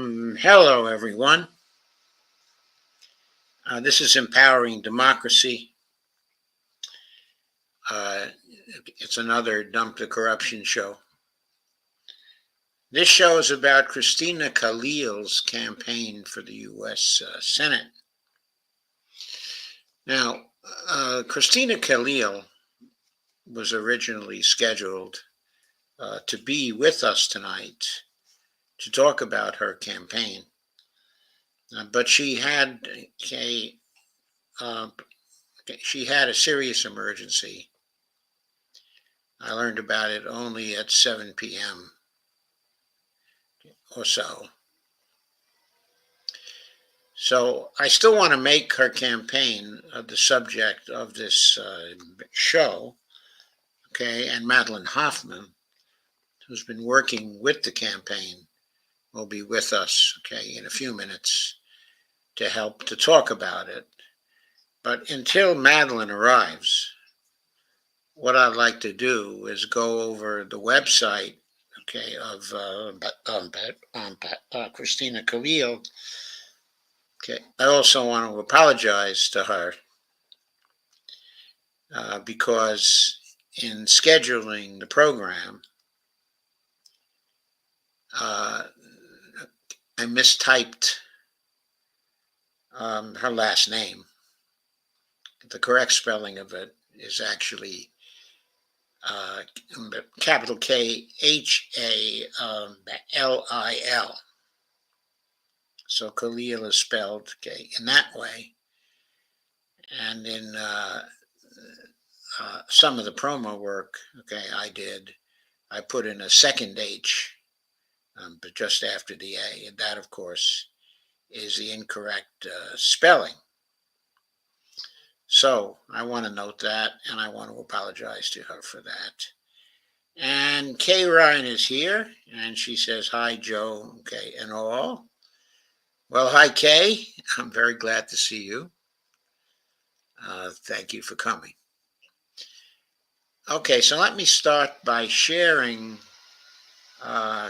Hello, everyone. This is Empowering Democracy. It's another Dump the Corruption show. This show is about Christina Khalil's campaign for the U.S. Senate. Now, Christina Khalil was originally scheduled to be with us tonight to talk about her campaign, but she had a serious emergency. I learned about it only at 7 p.m. or so. So I still want to make her campaign the subject of this show, okay? And Madeline Hoffman, who's been working with the campaign, will be with us, okay, in a few minutes to help to talk about it. But until Madeline arrives, what I'd like to do is go over the website, okay, of Christina Khalil. Okay, I also want to apologize to her because in scheduling the program, I mistyped her last name. The correct spelling of it is actually capital Khalil. So Khalil is spelled in that way. And in some of the promo work, I put in a second H, but just after the A. And that, of course, is the incorrect spelling. So I want to note that, and I want to apologize to her for that. And Kay Ryan is here, and she says, "Hi, Joe," and all. Well, hi, Kay. I'm very glad to see you. Thank you for coming. Okay, so let me start by sharing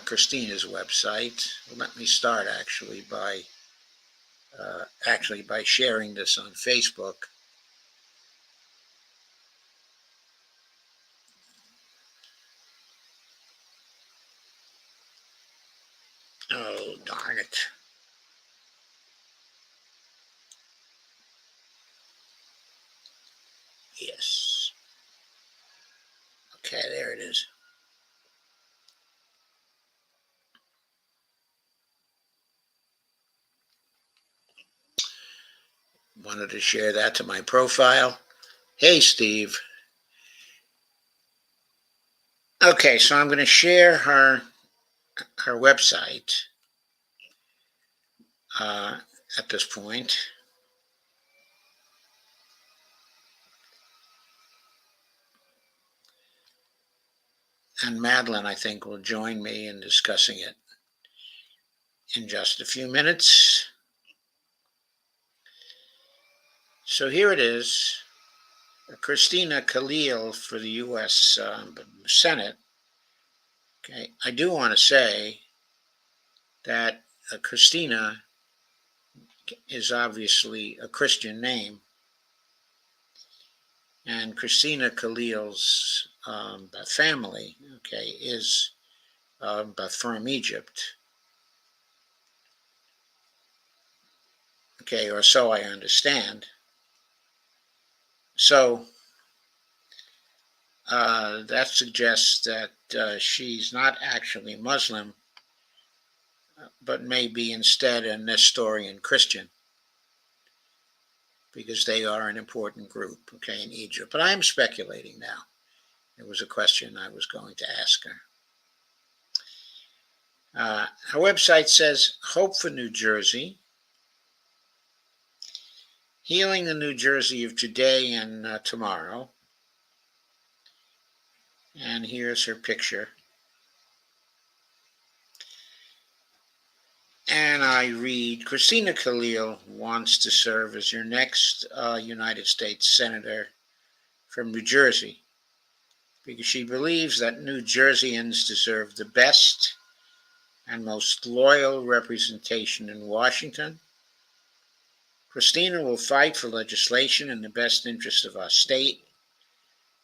Christina's website. Let me start actually by sharing this on Facebook. Oh, darn it. Yes. Okay, there it is. Wanted to share that to my profile. Hey, Steve. Okay, so I'm going to share her website at this point. And Madeline, I think, will join me in discussing it in just a few minutes. So here it is, Christina Khalil for the U.S. Senate. Okay, I do want to say that Christina is obviously a Christian name, and Christina Khalil's family, is from Egypt. Or so I understand. So that suggests that she's not actually Muslim, but maybe instead a Nestorian Christian, because they are an important group, in Egypt. But I am speculating now. It was a question I was going to ask her. Her website says, "Hope for New Jersey, healing the New Jersey of today and tomorrow." And here's her picture. And I read, "Christina Khalil wants to serve as your next United States Senator from New Jersey because she believes that New Jerseyans deserve the best and most loyal representation in Washington. Christina will fight for legislation in the best interest of our state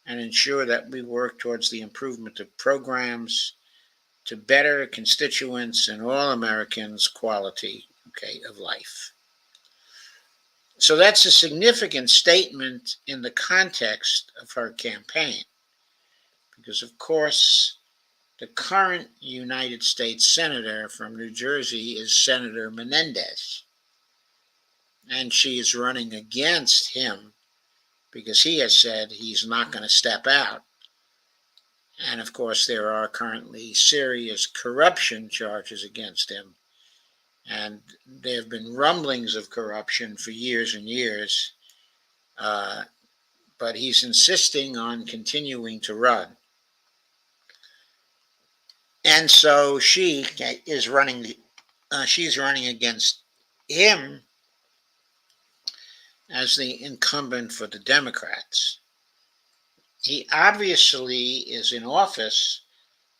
and ensure that we work towards the improvement of programs to better constituents and all Americans' quality, of life. So that's a significant statement in the context of her campaign, because of course the current United States Senator from New Jersey is Senator Menendez, and she is running against him because he has said he's not going to step out. And of course, there are currently serious corruption charges against him. And there have been rumblings of corruption for years and years, but he's insisting on continuing to run. And so she is running. She's running against him as the incumbent for the Democrats. He obviously is in office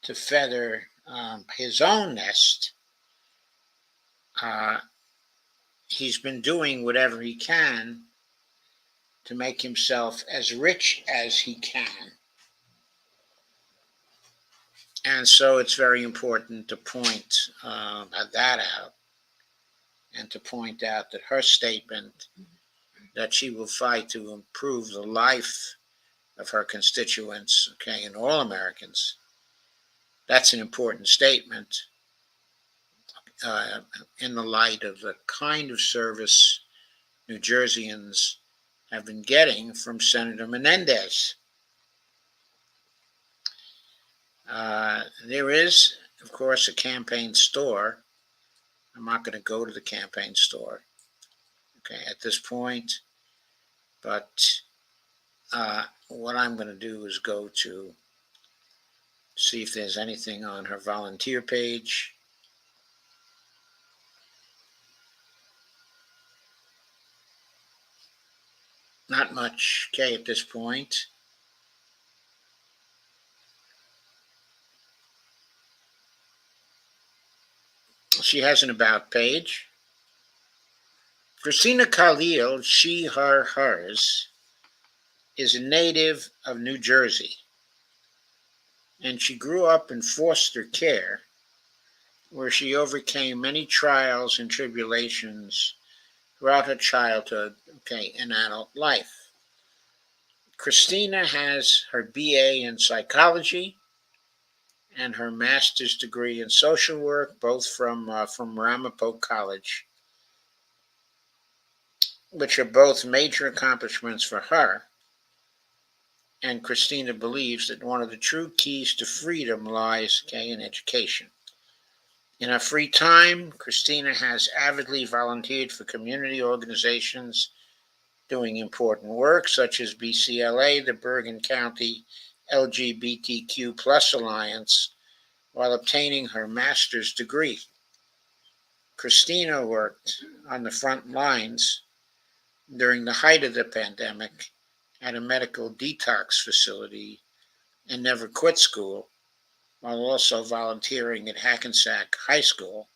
to feather his own nest. He's been doing whatever he can to make himself as rich as he can. And so it's very important to point that out, and to point out that her statement that she will fight to improve the life of her constituents, and all Americans, that's an important statement in the light of the kind of service New Jerseyans have been getting from Senator Menendez. There is, of course, a campaign store. I'm not going to go to the campaign store, at this point. But what I'm going to do is go to see if there's anything on her volunteer page. Not much, at this point. She has an about page. Christina Khahlil, she, her, hers, is a native of New Jersey, and she grew up in foster care, where she overcame many trials and tribulations throughout her childhood, and adult life. Christina has her BA in psychology and her master's degree in social work, both from Ramapo College, which are both major accomplishments for her. And Christina believes that one of the true keys to freedom lies, in education. In her free time, Christina has avidly volunteered for community organizations doing important work, such as BCLA, the Bergen County LGBTQ Plus Alliance, while obtaining her master's degree. Christina worked on the front lines during the height of the pandemic at a medical detox facility and never quit school, while also volunteering at Hackensack High School,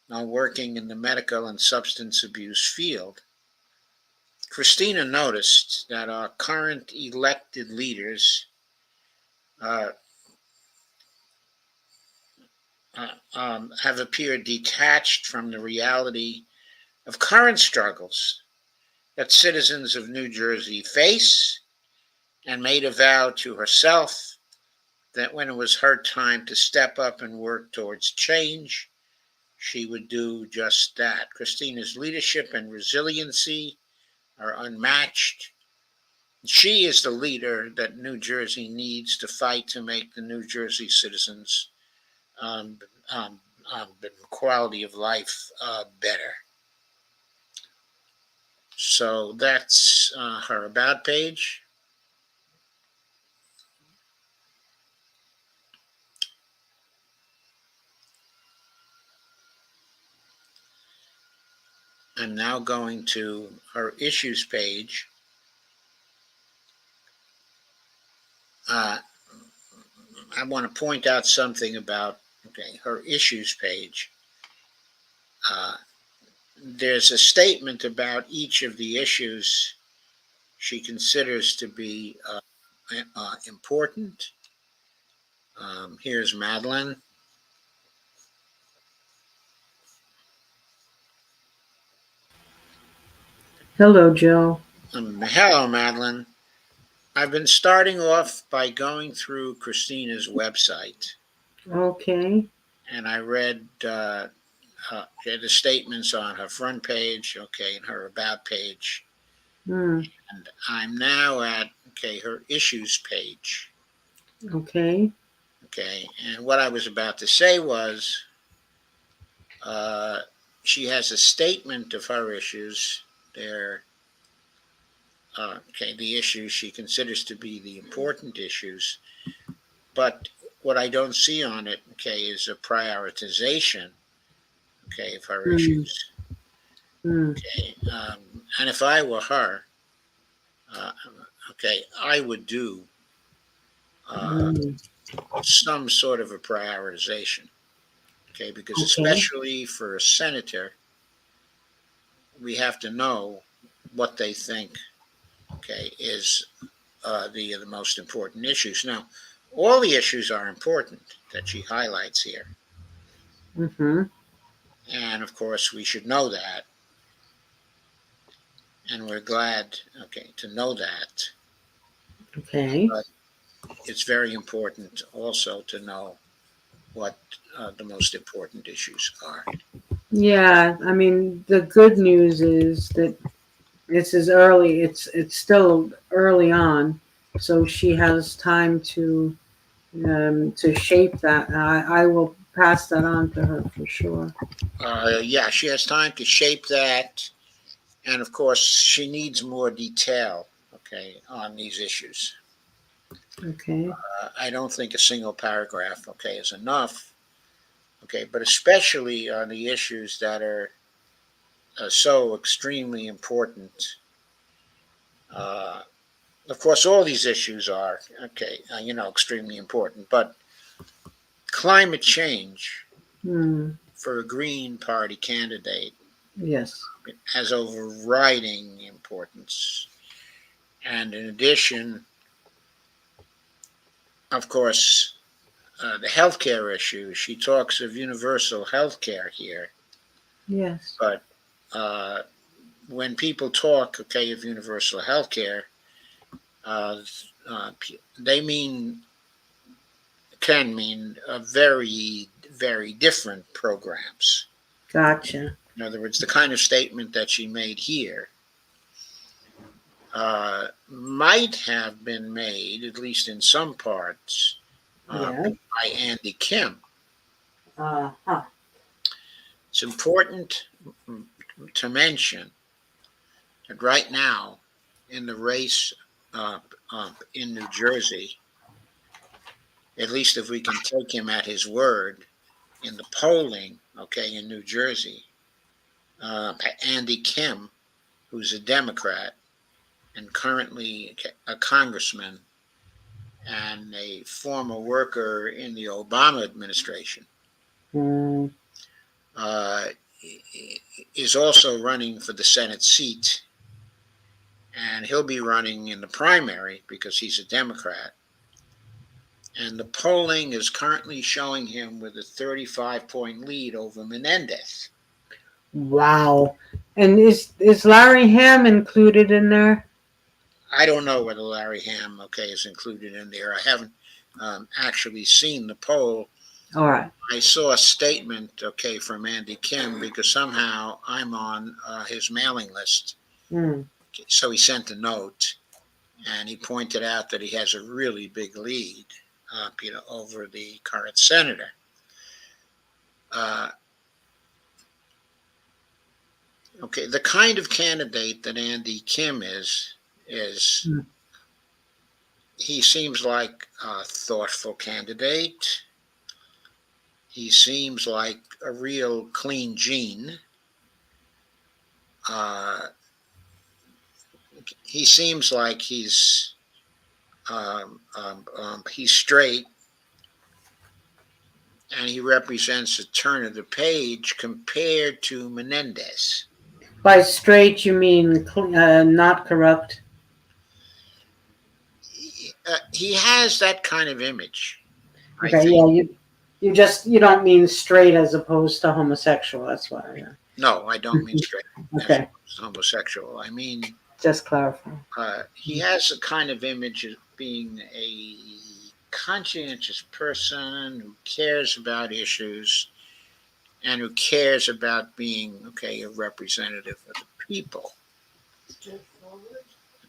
while working in the medical and substance abuse field. Christina noticed that our current elected leaders have appeared detached from the reality of current struggles that citizens of New Jersey face, and made a vow to herself that when it was her time to step up and work towards change, she would do just that. Christina's leadership and resiliency are unmatched. She is the leader that New Jersey needs to fight to make the New Jersey citizens' quality of life better. So that's her about page. I'm now going to her issues page. I want to point out something about okay, her issues page, uh, there's a statement about each of the issues she considers to be important. Here's Madeline. Hello, Joe. Hello, Madeline. I've been starting off by going through Christina's website, Okay. and I read the statements on her front page, okay, and her about page, Hmm. and I'm now at her issues page, Okay. okay. And what I was about to say was, uh, she has a statement of her issues. They're the issues she considers to be the important issues. But what I don't see on it, is a prioritization, of her Hmm. issues. Hmm. And if I were her, uh, I would do uh, Hmm. some sort of a prioritization, because Okay. especially for a senator, we have to know what they think, is the most important issues. Now, all the issues are important that she highlights here, Mm-hmm. and of course, we should know that, and we're glad, to know that. Okay. But it's very important also to know what the most important issues are. Yeah. I mean, the good news is that this is early. It's still early on, so she has time to shape that. I will pass that on to her for sure. Yeah, she has time to shape that, and of course, she needs more detail, on these issues. Okay. I don't think a single paragraph, is enough, but especially on the issues that are so extremely important. Uh, of course, all these issues are extremely important, but climate change Hmm. for a Green Party candidate Yes. has overriding importance. And in addition, of course, the healthcare issue. She talks of universal healthcare here, Yes. but uh, when people talk, of universal healthcare, uh, they can mean very, very different programs. Gotcha. In other words, the kind of statement that she made here might have been made, at least in some parts, Yeah. by Andy Kim. Uh-huh. It's important to mention that right now, in the race uh, in New Jersey, at least if we can take him at his word, in the polling, in New Jersey, Andy Kim, who's a Democrat and currently a congressman and a former worker in the Obama administration, Hmm. uh, is also running for the Senate seat. And he'll be running in the primary because he's a Democrat. And the polling is currently showing him with a 35-point lead over Menendez. Wow. And is Larry Ham included in there? I don't know whether Larry Ham, is included in there. I haven't actually seen the poll. All right. I saw a statement, from Andy Kim because somehow I'm on his mailing list. Hmm. So he sent a note and he pointed out that he has a really big lead, over the current senator. Uh, the kind of candidate that Andy Kim is Hmm. he seems like a thoughtful candidate. He seems like a real clean gene. Uh, he seems like he's straight. and he represents a turn of the page compared to Menendez. By straight, you mean not corrupt? He has that kind of image, I Okay, think. yeah, you don't mean straight as opposed to homosexual. That's why. No, I don't mean straight as Okay, homosexual. I mean, just clarify. he has a kind of image of being a conscientious person who cares about issues and who cares about being, okay, a representative of the people.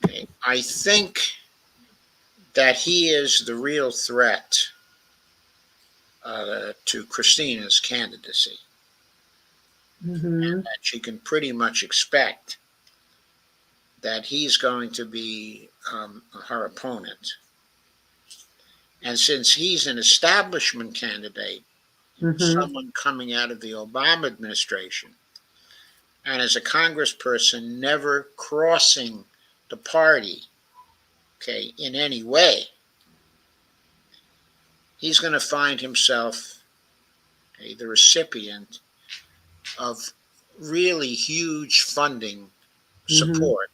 Okay, I think that he is the real threat to Christina's candidacy, Hmm. that she can pretty much expect that he's going to be her opponent. And since he's an establishment candidate, Hmm. someone coming out of the Obama administration, and as a congressperson, never crossing the party, okay, in any way, he's going to find himself, okay, the recipient of really huge funding Hmm. support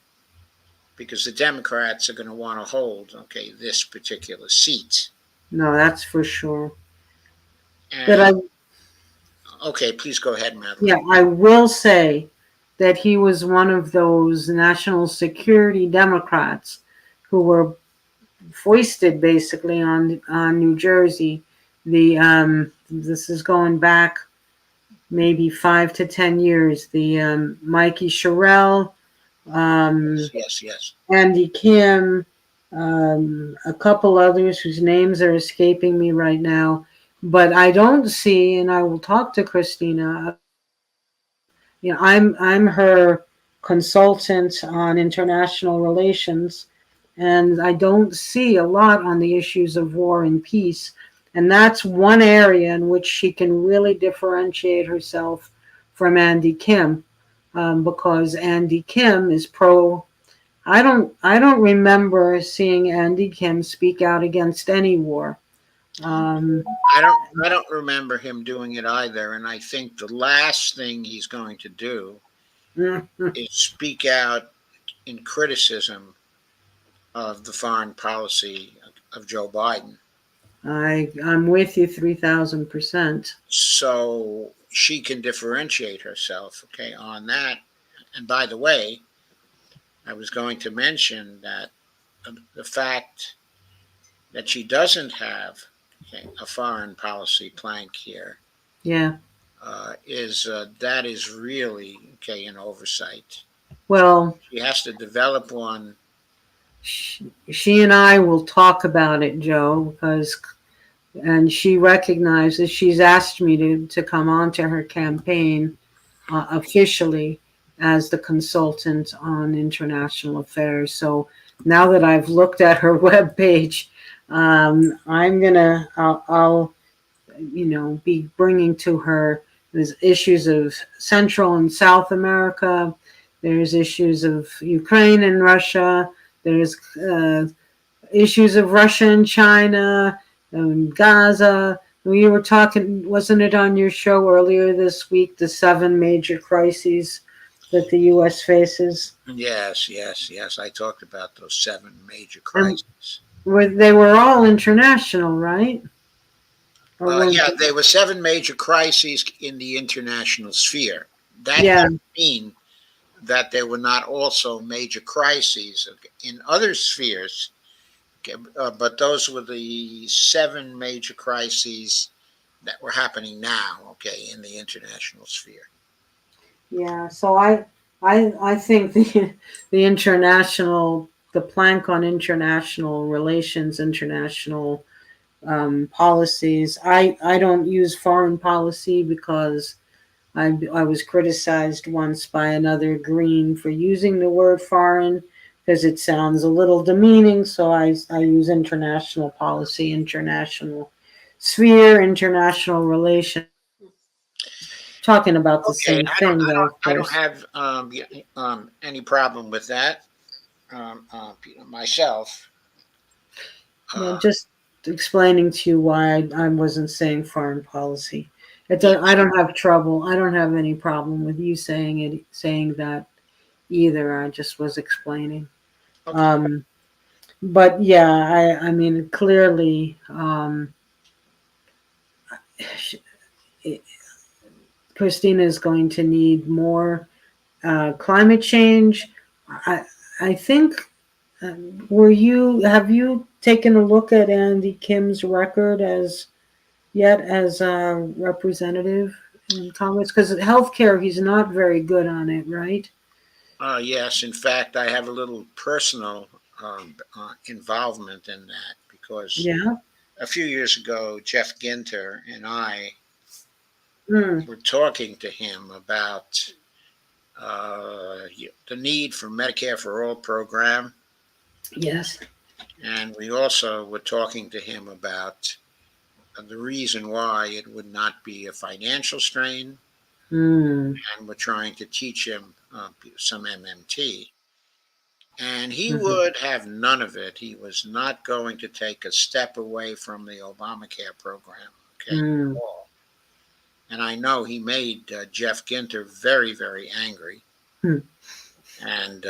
because the Democrats are going to want to hold, okay, this particular seat. No, that's for sure. But And okay, please go ahead, Madeline. yeah, I will say that he was one of those national security Democrats who were foisted basically on New Jersey. The this is going back maybe 5 to 10 years. The Mikey Sherrill, Yes, um, yes, yes. Andy Kim, a couple others whose names are escaping me right now. But I don't see, and I will talk to Christina. I'm her consultant on international relations, and I don't see a lot on the issues of war and peace. And that's one area in which she can really differentiate herself from Andy Kim, because Andy Kim is pro. I don't remember seeing Andy Kim speak out against any war. Um, I don't remember him doing it either, and I think the last thing he's going to do is speak out in criticism of the foreign policy of Joe Biden. I'm with you 3,000%. So she can differentiate herself, okay, on that. And by the way, I was going to mention that the fact that she doesn't have, okay, a foreign policy plank here Yeah. is that is really, okay, an oversight. Well, She has to develop one. she and I will talk about it, Joe, because and she recognizes she's asked me to come on to her campaign officially as the consultant on international affairs. So now that I've looked at her webpage, I'll be bringing to her there's issues of Central and South America. There's issues of Ukraine and Russia. There's issues of Russia and China and Gaza. We were talking, wasn't it on your show earlier this week, the 7 major crises that the U.S. faces? Yes, yes, yes. I talked about those 7 major And crises. they were all international, right? Or were Yeah, there were 7 major crises in the international sphere. That yeah, doesn't mean that there were not also major crises in other spheres, okay, but those were the 7 major crises that were happening now, okay, in the international sphere. yeah. So I think the international the plank on international relations, international policies. I don't use foreign policy because I was criticized once by another green for using the word foreign because it sounds a little demeaning. So I use international policy, international sphere, international relations. Talking about the Okay, same thing, though, of I don't course. have any problem with that myself. Yeah, Uh, just explaining to you why I wasn't saying foreign policy. Yeah. I don't have trouble. I don't have any problem with you saying that either. I just was explaining. Okay. Um, but yeah, I mean, clearly, Christina is going to need more climate change. I, I think. Have you taken a look at Andy Kim's record as a representative in Congress? Because healthcare, he's not very good on it, right? Yes, in fact, I have a little personal involvement in that because Yeah. a few years ago, Jeff Ginter and I Mm. were talking to him about the need for Medicare for All program, Yes. and we also were talking to him about the reason why it would not be a financial strain, Mm. and we're trying to teach him some MMT. And he Hmm. would have none of it. He was not going to take a step away from the Obamacare program, okay, at Mm. all. And I know he made Jeff Ginter very, very angry. Hmm. And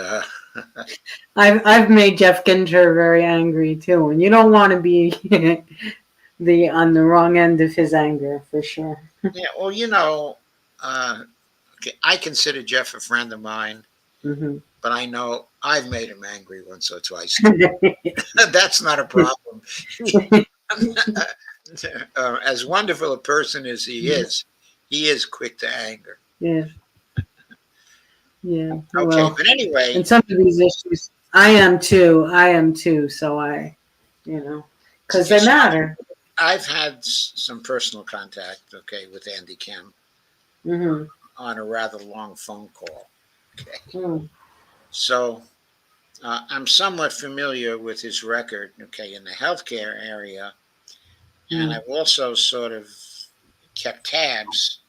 I've made Jeff Ginter very angry too, and you don't want to be the on the wrong end of his anger for sure. yeah, well, uh, okay, I consider Jeff a friend of mine, Hmm. but I know I've made him angry once or twice too. That's not a problem. As wonderful a person as he is quick to anger. Yeah. Yeah. Okay, Well, but anyway, and some of these issues, I am too. I am too. So because they so matter. I've had some personal contact, okay, with Andy Kim Hmm. on a rather long phone call. Okay, Mm. so I'm somewhat familiar with his record, okay, in the healthcare area, and Mm. I've also sort of kept tabs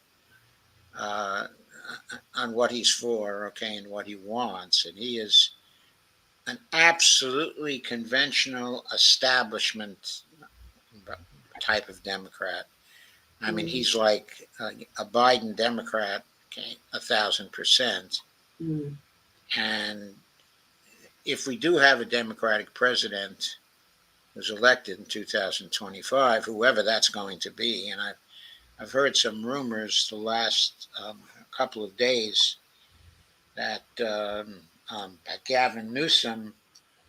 uh, on what he's for, okay, and what he wants, and he is an absolutely conventional establishment type of Democrat. I mean, Mm. he's like a Biden Democrat, okay, 1,000%. Mm. And if we do have a Democratic president who's elected in 2025, whoever that's going to be, and I've heard some rumors the last couple of days that Gavin Newsom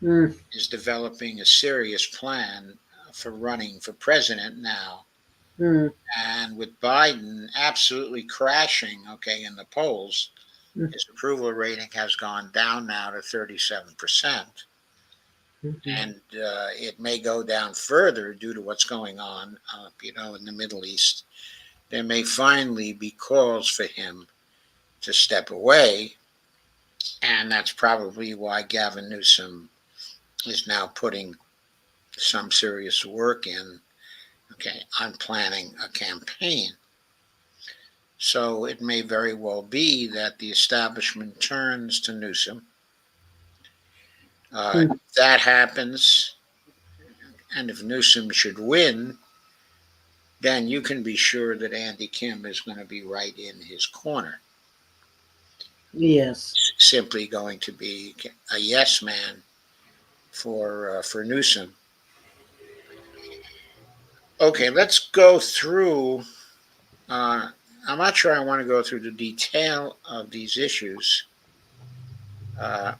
Mm. is developing a serious plan for running for president now. Mm. And with Biden absolutely crashing, okay, in the polls, Mm. his approval rating has gone down now to 37%. Mhm. And it may go down further due to what's going on, in the Middle East. There may finally be calls for him to step away. And that's probably why Gavin Newsom is now putting some serious work in, okay, on planning a campaign. So it may very well be that the establishment turns to Newsom. Mm. If that happens, and if Newsom should win, then you can be sure that Andy Kim is going to be right in his corner. Yes. Simply going to be a yes man for Newsom. Okay, let's go through. Uh, I'm not sure I want to go through the detail of these issues. Uh,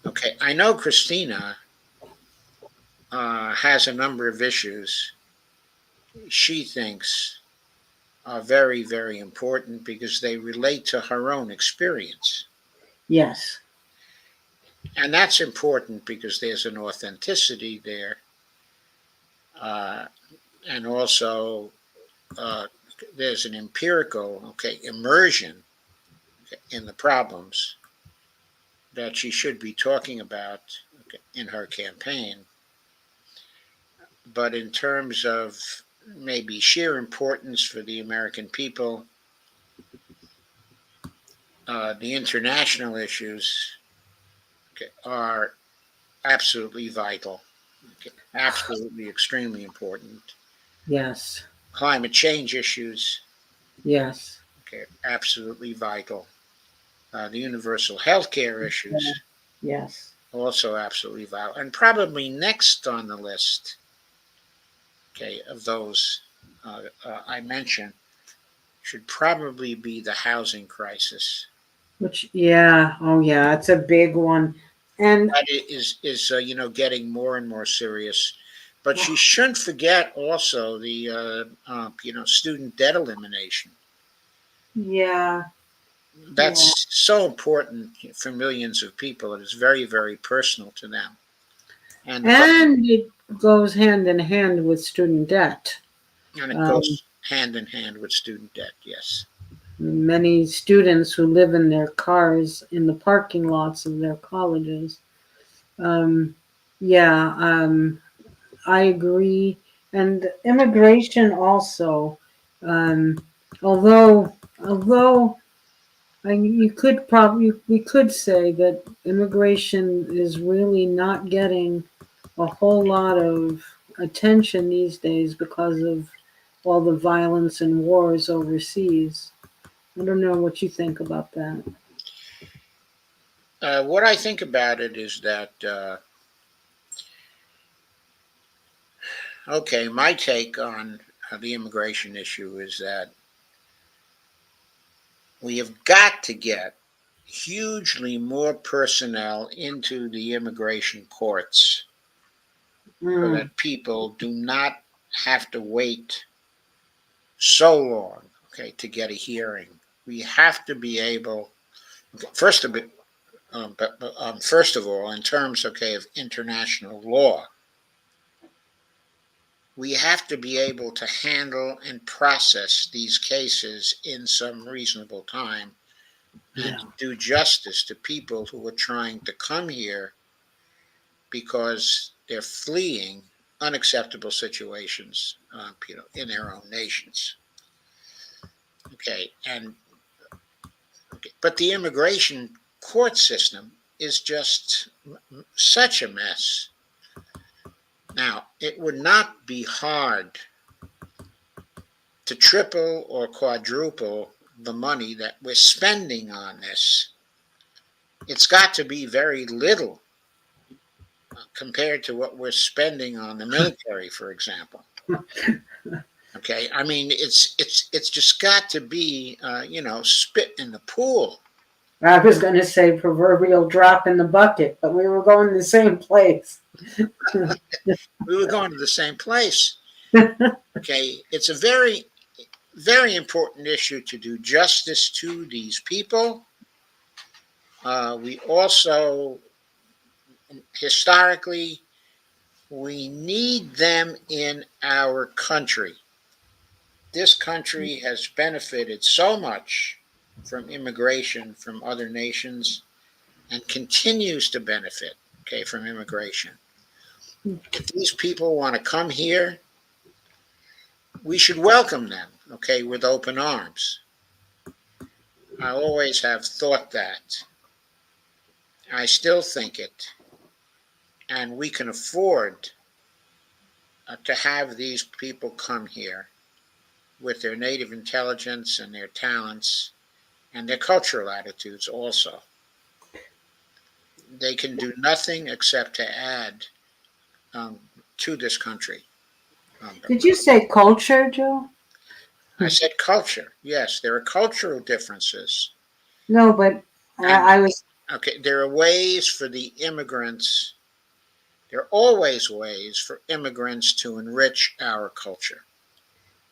okay, I know Christina has a number of issues she thinks are very, very important because they relate to her own experience. Yes. And that's important because there's an authenticity there. Uh, and also, uh, there's an empirical, okay, immersion in the problems that she should be talking about, okay, in her campaign. But in terms of maybe sheer importance for the American people, the international issues, okay, are absolutely vital. Okay, absolutely extremely important. Yes. Climate change issues, Yes. okay, absolutely vital. The universal health care Yeah. issues, Yes. also absolutely vital. And probably next on the list, okay, of those I mentioned, should probably be the housing crisis. Which, yeah. Oh, yeah. It's a big one. And That is getting more and more serious. But she shouldn't forget also the student debt elimination. yeah. Yeah. That's so important for millions of people. It is very, very personal to them. And the And it goes hand in hand with student debt. and it Um, goes hand in hand with student debt. Yes. Many students who live in their cars in the parking lots of their colleges. Um, yeah, I agree. And immigration also, um, although you could probably we could say that immigration is really not getting a whole lot of attention these days because of all the violence and wars overseas. I don't know what you think about that. What I think about it is that okay, my take on the immigration issue is that we have got to get hugely more personnel into the immigration courts so Mm, that people do not have to wait so long, okay, to get a hearing. We have to be able, okay, first of all, in terms, okay, of international law, we have to be able to handle and process these cases in some reasonable time yeah. and do justice to people who are trying to come here because they're fleeing unacceptable situations, in their own nations. Okay, and okay, but the immigration court system is just such a mess. Now, it would not be hard to triple or quadruple the money that we're spending on this. It's got to be very little compared to what we're spending on the military, for example. Okay, I mean it's just got to be spit in the pool. I was going to say proverbial drop in the bucket, but we were going the same place. We were going to the same place. Okay, it's a very very important issue to do justice to these people. We also historically we need them in our country. This country has benefited so much from immigration from other nations and continues to benefit, okay, from immigration. If these people want to come here, we should welcome them, okay, with open arms. I always have thought that. I still think it. And we can afford to have these people come here with their native intelligence and their talents and their cultural attitudes also. They can do nothing except to add to this country. Um, Did you say culture, Joe? I said culture. Yes, there are cultural differences. No, but And I was okay, there are ways for the immigrants, there are always ways for immigrants to enrich our culture.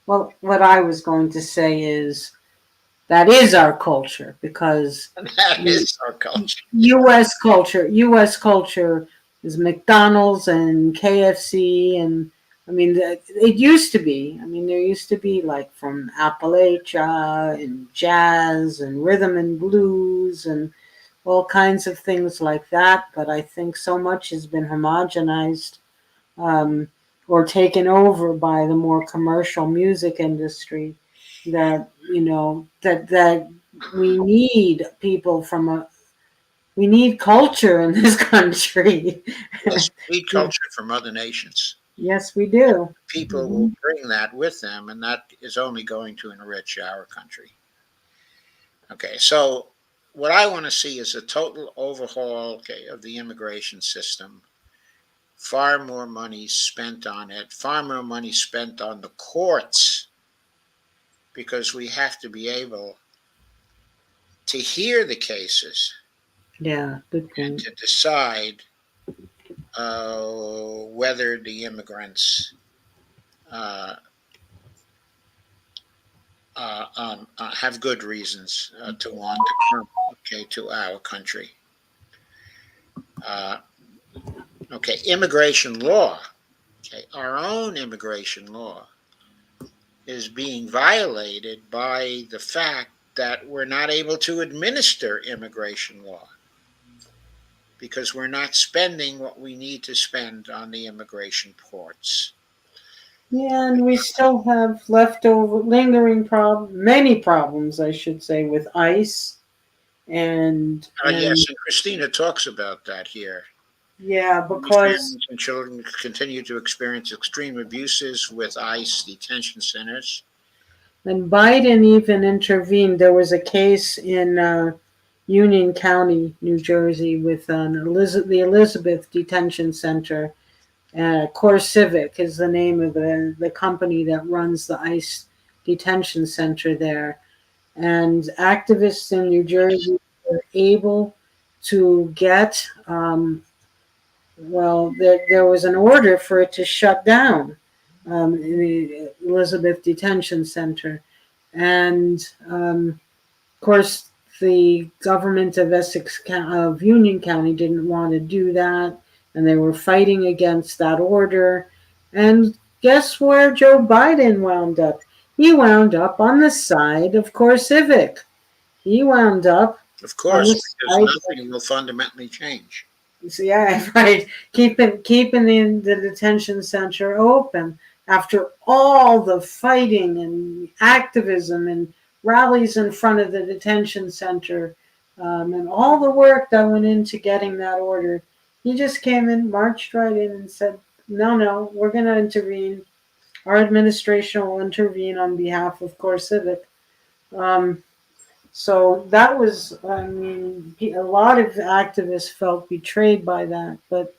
well. What I was going to say is that is our culture because And that is our culture. U.S. culture is McDonald's and KFC, and I mean it used to be. I mean there used to be like from Appalachia and jazz and rhythm and blues and all kinds of things like that. But I think so much has been homogenized, um, or taken over by the more commercial music industry that we need people from we need culture in this country. Yes, we need culture from other nations. Yes, we do. People Hmm. will bring that with them, and that is only going to enrich our country. Okay, so what I want to see is a total overhaul, okay, of the immigration system. Far more money spent on it, far more money spent on the courts, because we have to be able to hear the cases Yeah, good and point. to decide whether the immigrants uh, have good reasons to want to come, okay, to our country. Uh, okay, immigration law, okay, our own immigration law is being violated by the fact that we're not able to administer immigration law because we're not spending what we need to spend on the immigration courts. Yeah, and we still have leftover lingering many problems, I should say, with ICE and Yes, and Christina talks about that here. yeah, These because families and children continue to experience extreme abuses with ICE detention centers. and Biden even intervened. There was a case in Union County, New Jersey, with the Elizabeth Detention Center. Core Civic is the name of the company that runs the ICE detention center there. And activists in New Jersey were able to get, well, there was an order for it to shut down in the Elizabeth Detention Center. And of course, the government of of Union County didn't want to do that, and they were fighting against that order. And guess where Joe Biden wound up? He wound up on the side of Core Civic. He wound up Of on the course, because side. nothing will fundamentally change. So yeah, right. Keeping the detention center open after all the fighting and activism and rallies in front of the detention center, and all the work that went into getting that order. He just came in, marched right in, and said, "No, no, we're going to intervene. Our administration will intervene on behalf of Core Civic." Um, so that was, I mean, a lot of activists felt betrayed by that, but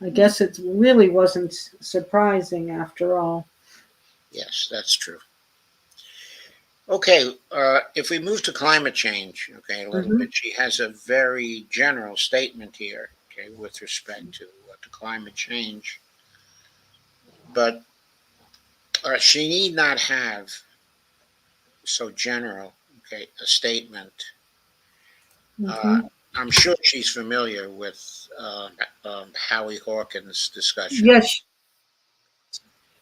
I guess it really wasn't surprising after all. Yes, that's true. Okay, if we move to climate change, okay, a little Hmm. bit, she has a very general statement here, okay, with respect to climate change, but she need not have so general, okay, a statement. Uh, Hmm. I'm sure she's familiar with Howie Hawkins' discussion. Yes,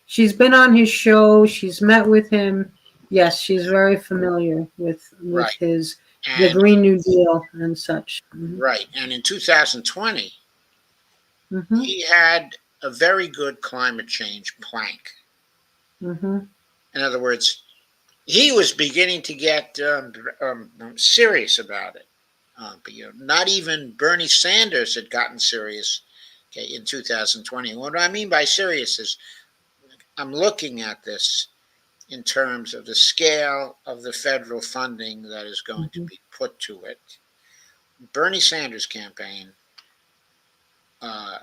she's been on his show. She's met with him. Yes, she's very familiar with Right, his the and Green New Deal and such. Hmm. right, and in 2020, Hmm. he had a very good climate change plank. Hmm. In other words, he was beginning to get serious about it. But not even Bernie Sanders had gotten serious. Okay, in 2020. What I mean by serious is I'm looking at this in terms of the scale of the federal funding that is going to Hmm. be put to it. Bernie Sanders' campaign, uh,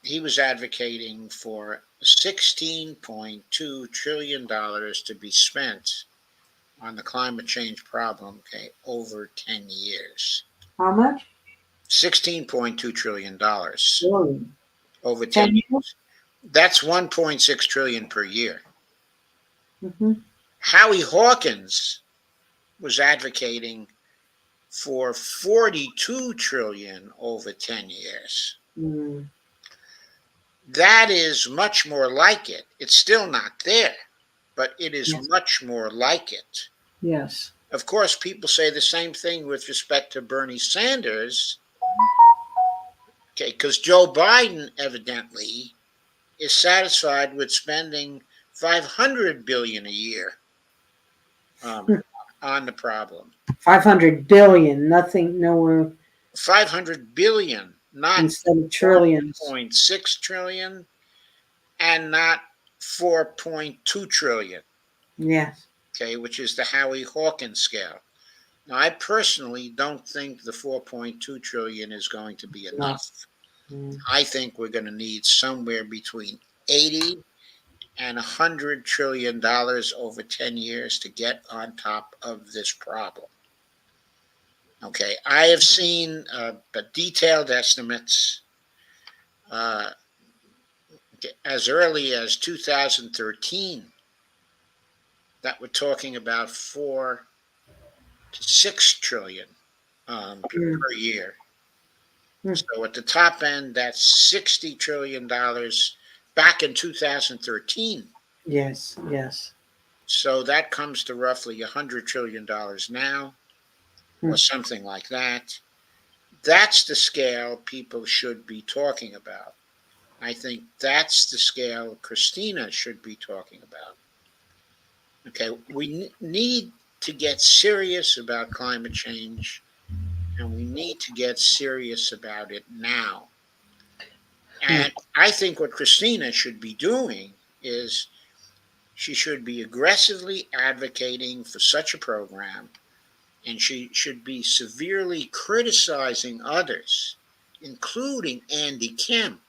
he was advocating for $16.2 trillion to be spent on the climate change problem, okay, over 10 years. How much? $16.2 trillion Really? over 10 10 years. That's 1.6 trillion per year. years? Hmm. Howie Hawkins was advocating for 42 trillion over 10 years. Mm. That is much more like it. It's still not there, but it is Yes. much more like it. Yes. Of course, people say the same thing with respect to Bernie Sanders. Okay, because Joe Biden evidently is satisfied with spending 500 billion a year um, on the problem. 500 billion, nothing, nowhere. 500 billion, not instead of trillions. 1.6 trillion and not 4.2 trillion, Yes. okay, which is the Howie Hawkins scale. Now, I personally don't think the 4.2 trillion is going to be No. enough. Mm. I think we're going to need somewhere between 80 and $100 trillion over 10 years to get on top of this problem. Okay, I have seen detailed estimates uh, as early as 2013 that we're talking about 4 to 6 trillion Mm. per year. Mm. So at the top end, that's $60 trillion back in 2013. Yes. Yes. So that comes to roughly $100 trillion now, or Mm. something like that. That's the scale people should be talking about. I think that's the scale Christina should be talking about. Okay, we need to get serious about climate change, and we need to get serious about it now. Mm. And I think what Christina should be doing is she should be aggressively advocating for such a program, and she should be severely criticizing others, including Andy Kim,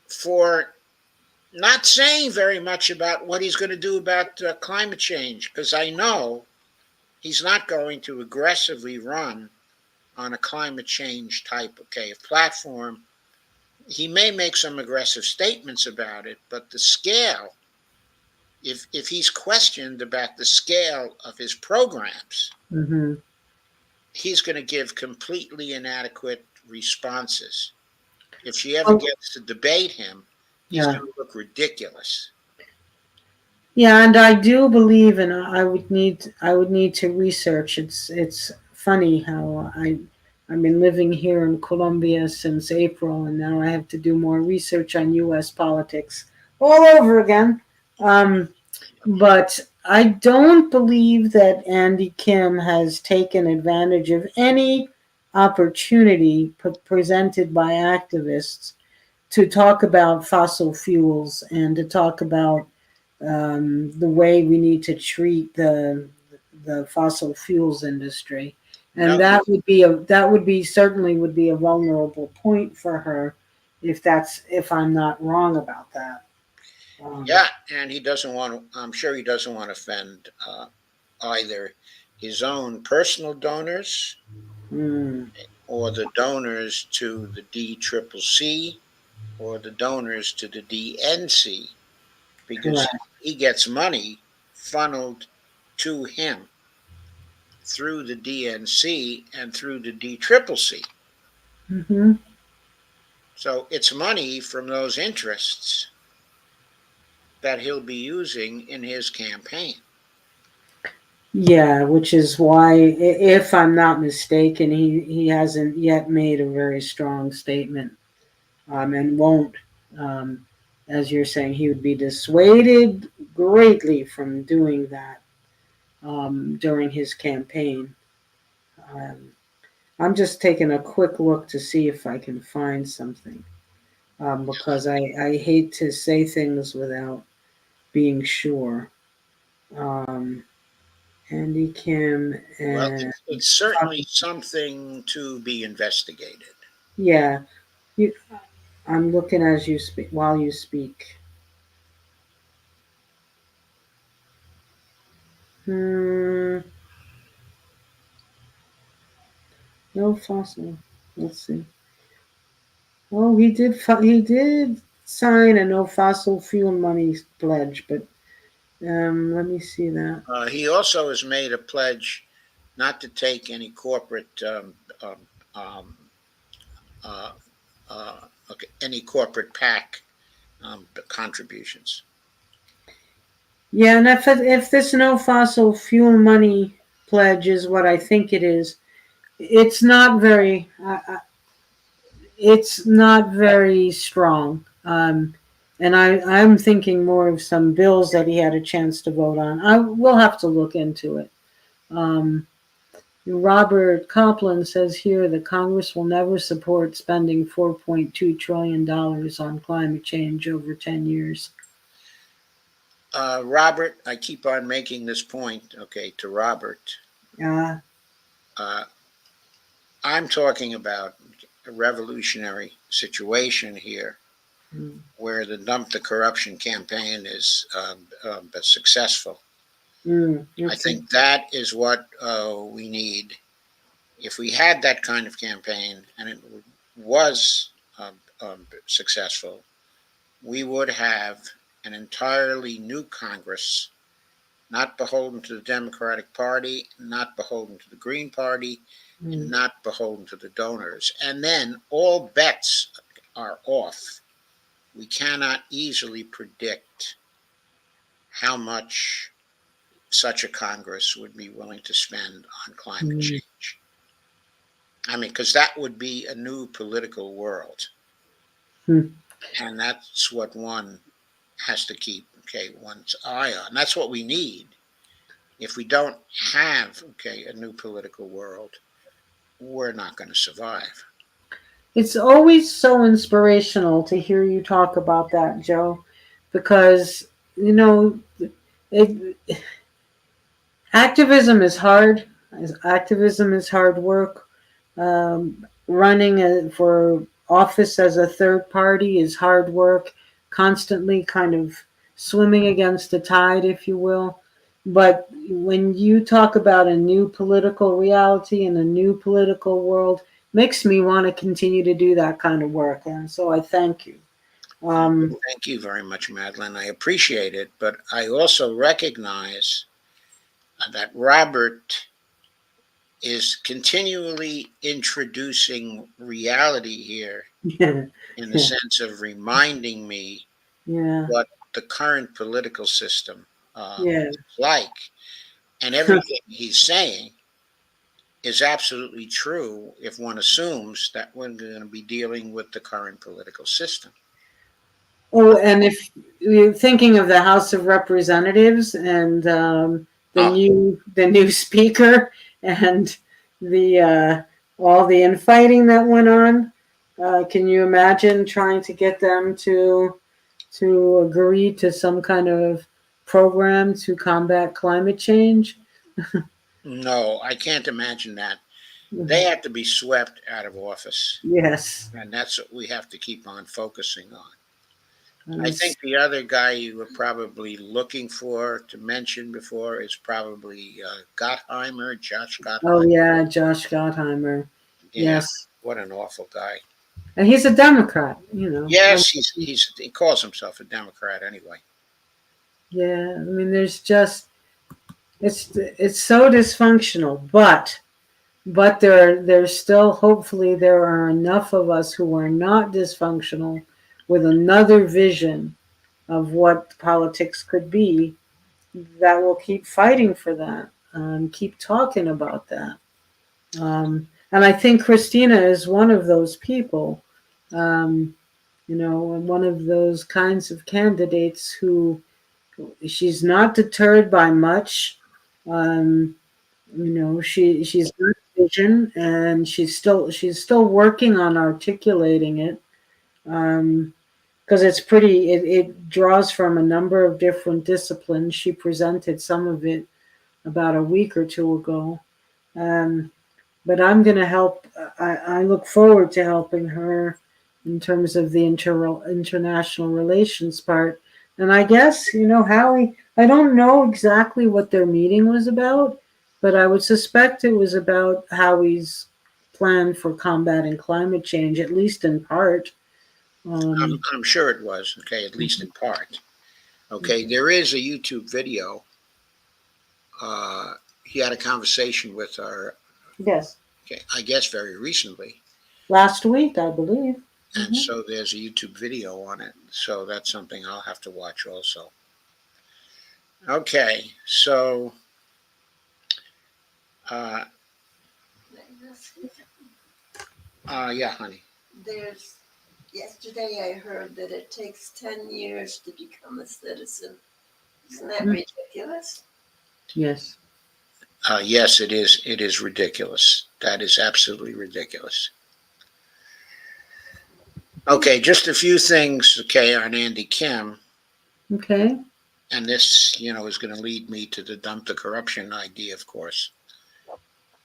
for not saying very much about what he's going to do about climate change, because I know he's not going to aggressively run on a climate change type of platform. He may make some aggressive statements about it, but the scale, if he's questioned about the scale of his programs, Mm-hmm. he's going to give completely inadequate responses. If she ever Oh, gets to debate him, he's yeah. going to look ridiculous. Yeah, and I do believe, and I would need to research. It's funny how I've been living here in Colombia since April, and now I have to do more research on U.S. politics all over again. Um, but I don't believe that Andy Kim has taken advantage of any opportunity presented by activists to talk about fossil fuels and to talk about the way we need to treat the fossil fuels industry, and No, that would be certainly would be a vulnerable point for her, if I'm not wrong about that. Um, yeah, and he doesn't want to. I'm sure he doesn't want to offend either his own personal donors mm, or the donors to the DCCC or the donors to the DNC, because correct. he gets money funneled to him through the DNC and through the DCCC. Hmm. So it's money from those interests that he'll be using in his campaign. Yeah, which is why, if I'm not mistaken, he hasn't yet made a very strong statement, and won't. Um, as you're saying, he would be dissuaded greatly from doing that during his campaign. Um, I'm just taking a quick look to see if I can find something, because I hate to say things without being sure. Um, Andy Kim Well, and it's certainly something to be investigated. yeah, you, I'm looking as you speak while you speak. Hmm, no fossil. Let's see. Oh, he did sign a no fossil fuel money pledge, but let me see that. He also has made a pledge not to take any corporate um, uh, any corporate PAC contributions. Yeah, and if this no fossil fuel money pledge is what I think it is, it's not very it's not very strong. And I'm thinking more of some bills that he had a chance to vote on. I will have to look into it. Um, Robert Copland says here that Congress will never support spending $4.2 trillion on climate change over 10 years. Robert, I keep on making this point, okay, to Robert. Uh, Uh, I'm talking about a revolutionary situation here mm, where the Dump the Corruption campaign is successful. I it's a, think that is what we need. If we had that kind of campaign and it was successful, we would have an entirely new Congress, not beholden to the Democratic Party, not beholden to the Green Party, and mm, not beholden to the donors. And then all bets are off. We cannot easily predict how much such a Congress would be willing to spend on climate mm, change. I mean, because that would be a new political world. mm. And that's what one has to keep, okay, one's eye on. That's what we need. If we don't have, okay, a new political world, we're not going to survive. It's always so inspirational to hear you talk about that, Joe, because, you know, it, activism is hard. Activism is hard work. Running for office as a third party is hard work, constantly kind of swimming against the tide, if you will. But when you talk about a new political reality and a new political world, makes me want to continue to do that kind of work. And so I thank you. Um, Thank you very much, Madeline. I appreciate it. But I also recognize that Robert is continually introducing reality here yeah, in the sense of reminding me yeah, what the current political system yeah. is like. And everything he's saying is absolutely true if one assumes that we're going to be dealing with the current political system. Oh, and if you're thinking of the House of Representatives and Oh, the new speaker and the all the infighting that went on, can you imagine trying to get them to agree to some kind of program to combat climate change? no, I can't imagine that. They have to be swept out of office. Yes. And that's what we have to keep on focusing on. And I it's, think the other guy you were probably looking for to mention before is probably Gottheimer, Josh oh Gottheimer. yeah, Josh Gottheimer. Yeah, Yes. what an awful guy. And he's a Democrat, you know. Yes, he calls himself a Democrat anyway. Yeah, I mean, there's just it's so dysfunctional, but there's still hopefully there are enough of us who are not dysfunctional with another vision of what politics could be that will keep fighting for that, keep talking about that. And I think Christina is one of those people, um, you know, one of those kinds of candidates who she's not deterred by much. Um, you know, she's got vision, and she's still working on articulating it. Because it's pretty, it draws from a number of different disciplines. She presented some of it about a week or two ago. Um, but I'm going to help. I look forward to helping her in terms of the international relations part. And I guess, you know, Howie, I don't know exactly what their meeting was about, but I would suspect it was about Howie's plan for combating climate change, at least in part. Um, I'm sure it was, okay, at least in part. Okay, there is a YouTube video. Uh, he had a conversation with her, yes, okay, I guess very recently. last week, I believe. And Hmm. so there's a YouTube video on it. So that's something I'll have to watch also. Okay, so uh, yeah, honey. There's yesterday I heard that it takes 10 years to become a citizen. Isn't that ridiculous? Yes. Yes, it is. It is ridiculous. That is absolutely ridiculous. Okay, just a few things. Okay, on Andy Kim, Okay. and this, is going to lead me to the dump the corruption idea. Of course,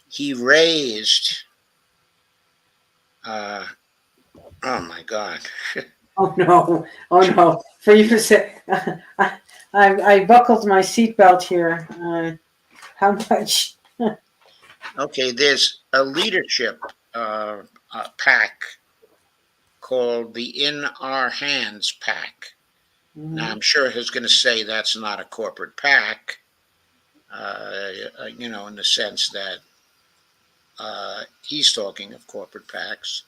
he raised. Uh, oh my God. Oh no! Oh no! For you to say, I buckled my seatbelt here. How much? Okay, there's a leadership pack called the In Our Hands pack. Now, I'm sure he's going to say that's not a corporate pack, in the sense that he's talking of corporate packs.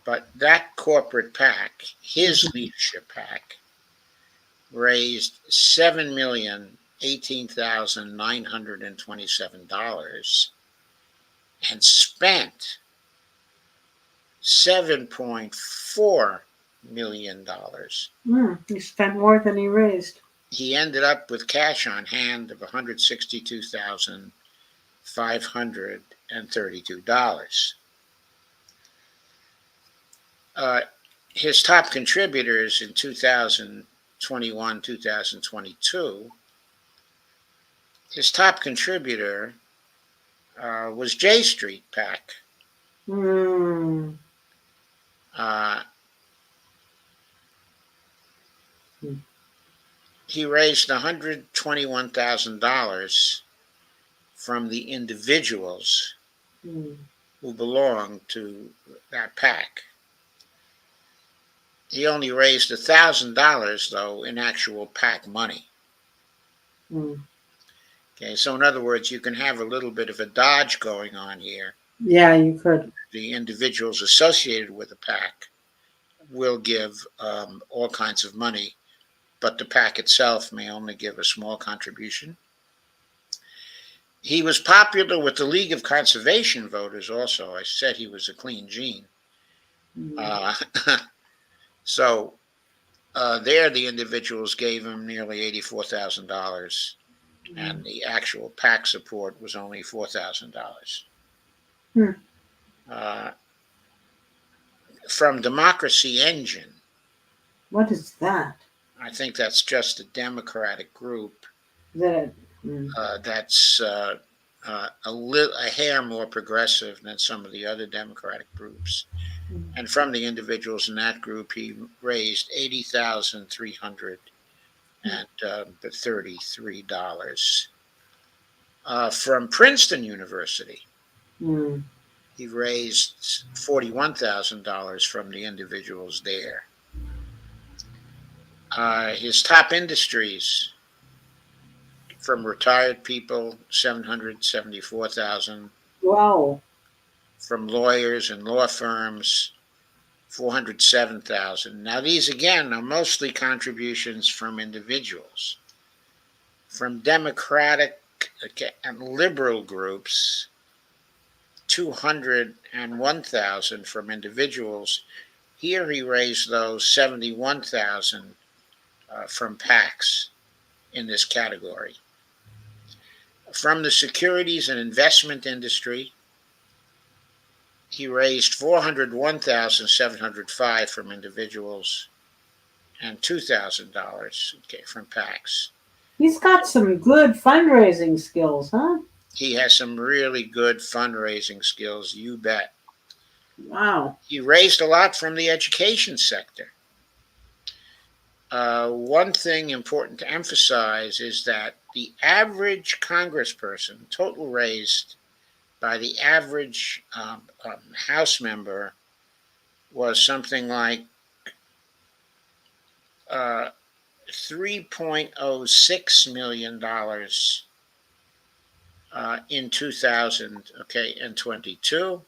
But that corporate pack, his leadership pack, raised $7,018,927 and spent $7.4 million. He spent more than he raised. He ended up with cash on hand of $162,532. His top contributors in 2021, 2022, his top contributor was J Street PAC. Mm. He raised $121,000 from the individuals who belonged to that PAC. He only raised $1,000, though, in actual PAC money. Okay, so in other words, you can have a little bit of a dodge going on here. Yeah, you could. The individuals associated with the PAC will give all kinds of money, but the PAC itself may only give a small contribution. He was popular with the League of Conservation voters also. I said he was a clean gene. So there the individuals gave him nearly $84,000, and the actual PAC support was only $4,000. From Democracy Engine. What is that? I think that's just a Democratic group That. that's a hair more progressive than some of the other Democratic groups. And from the individuals in that group, he raised $80,333. From Princeton University, he raised $41,000 from the individuals there. His top industries, from retired people, $774,000. Wow. From lawyers and law firms, $407,000. Now, these again are mostly contributions from individuals. From Democratic and liberal groups, $201,000 from individuals. Here he raised those $71,000 from PACs in this category. From the securities and investment industry, he raised $401,705 from individuals and $2,000 from PACs. He's got some good fundraising skills, huh? He has some really good fundraising skills, you bet. Wow. He raised a lot from the education sector. One thing important to emphasize is that the average congressperson, total raised by the average House member, was something like $3.06 million in 2022.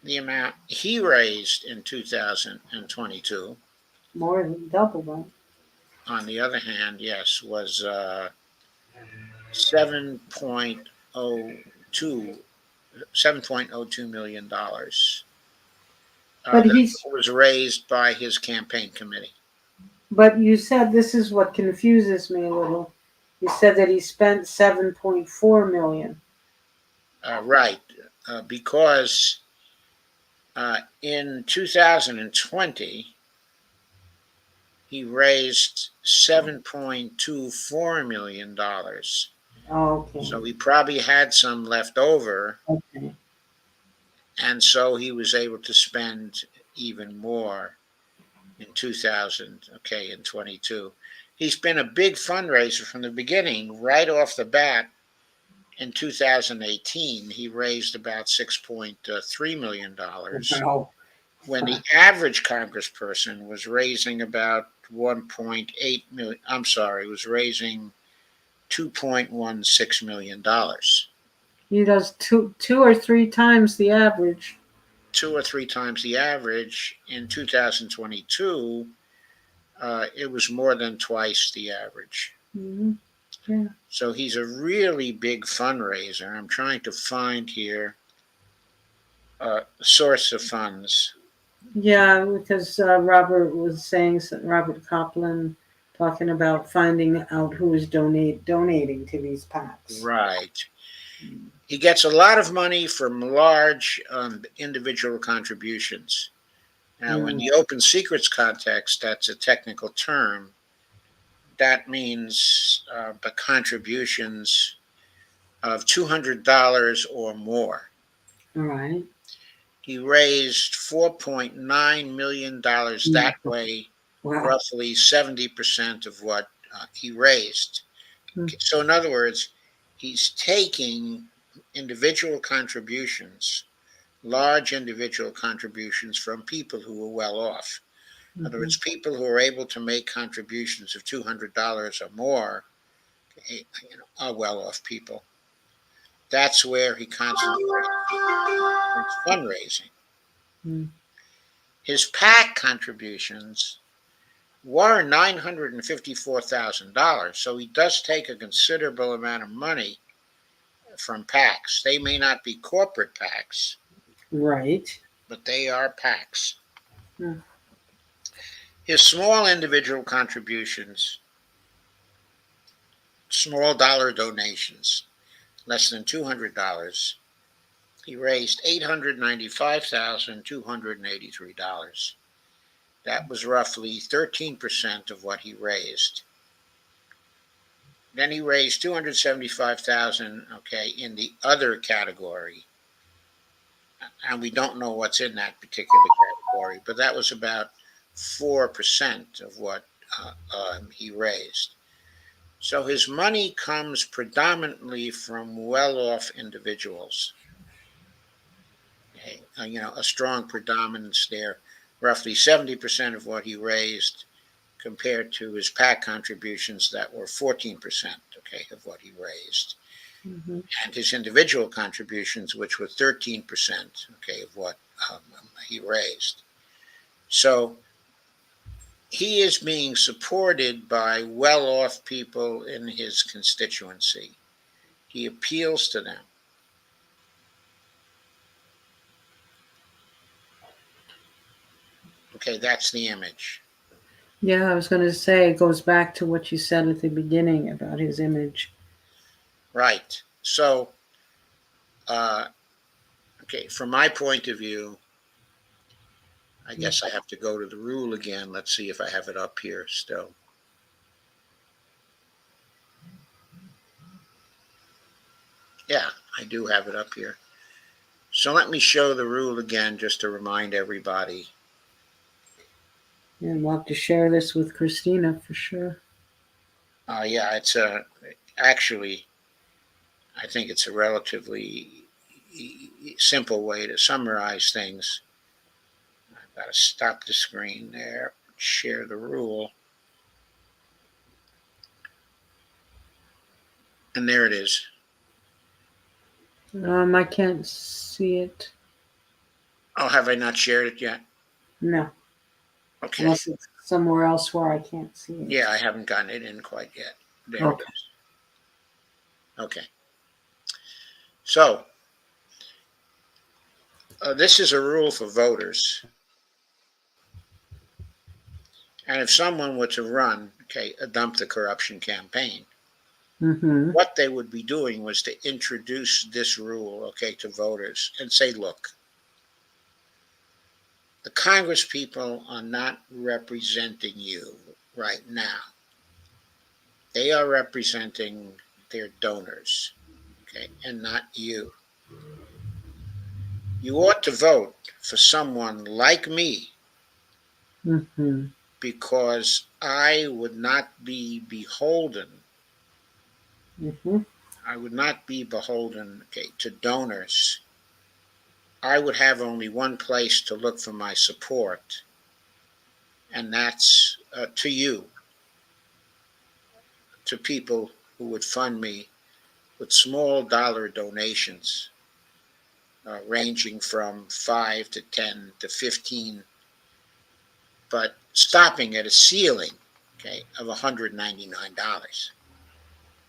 The amount he raised in 2022, more than double that. on the other hand, yes, was $7.02 million. But that he's. was raised by his campaign committee. But you said this is what confuses me a little. You said that he spent 7.4 million. Right, because in 2020, he raised $7.24 million. Oh, okay. So he probably had some left over, Okay. and so he was able to spend even more in 2000, okay, in 22. He's been a big fundraiser from the beginning, right off the bat. In 2018, he raised about $6.3 million Wow. when the average congressperson was raising about 1.8 million. I'm sorry, was raising $2.16 million. He does two or three times the average. Two or three times the average. In 2022, it was more than twice the average. Hmm. Yeah. So he's a really big fundraiser. I'm trying to find here source of funds. Yeah, because Robert was saying, Robert Copland talking about finding out who is donating to these PACs. Right. He gets a lot of money from large individual contributions. Now, in Mm. the open secrets context, that's a technical term. That means the contributions of $200 or more. All right. He raised $4.9 million that way, Wow. roughly 70% of what he raised. Mm. Okay, so, in other words, he's taking individual contributions, large individual contributions from people who are well off. In other Mhm. words, people who are able to make contributions of $200 or more, are well off people. That's where he concentrates his fundraising. Mm. His PAC contributions were $954,000. So he does take a considerable amount of money from PACs. They may not be corporate PACs, Right. but they are PACs. Mm. His small individual contributions, small dollar donations, less than $200, he raised $895,283. That was roughly 13% of what he raised. Then he raised 275,000, okay, in the other category. And we don't know what's in that particular category, but that was about 4% of what he raised. So his money comes predominantly from well-off individuals. Okay? A strong predominance there. Roughly 70% of what he raised compared to his PAC contributions that were 14%, okay, of what he raised. Mhm. And his individual contributions, which were 13%, okay, of what he raised. So he is being supported by well-off people in his constituency. He appeals to them. Okay, that's the image. Yeah, I was going to say it goes back to what you said at the beginning about his image. Right. So, uh, okay, from my point of view, I guess I have to go to the rule again. Let's see if I have it up here still. Yeah, I do have it up here. So let me show the rule again just to remind everybody. And we'll have to share this with Christina for sure. Yeah, it's actually, I think it's a relatively simple way to summarize things. I've got to stop the screen there, share the rule. And there it is. I can't see it. Oh, have I not shared it yet? No, Okay. unless it's somewhere else where I can't see it. Yeah, I haven't gotten it in quite yet. There it Okay. is. Okay. So, this is a rule for voters. And if someone were to run, okay, a dump the corruption campaign, Mm-hmm. what they would be doing was to introduce this rule, okay, to voters and say, look, the Congress people are not representing you right now. They are representing their donors, okay, and not you. You ought to vote for someone like me Mm-hmm. because I would not be beholden. Mm-hmm. I would not be beholden, okay, to donors. I would have only one place to look for my support, and that's to you, to people who would fund me with small dollar donations, ranging from 5 to 10 to 15, but stopping at a ceiling, okay, of $199.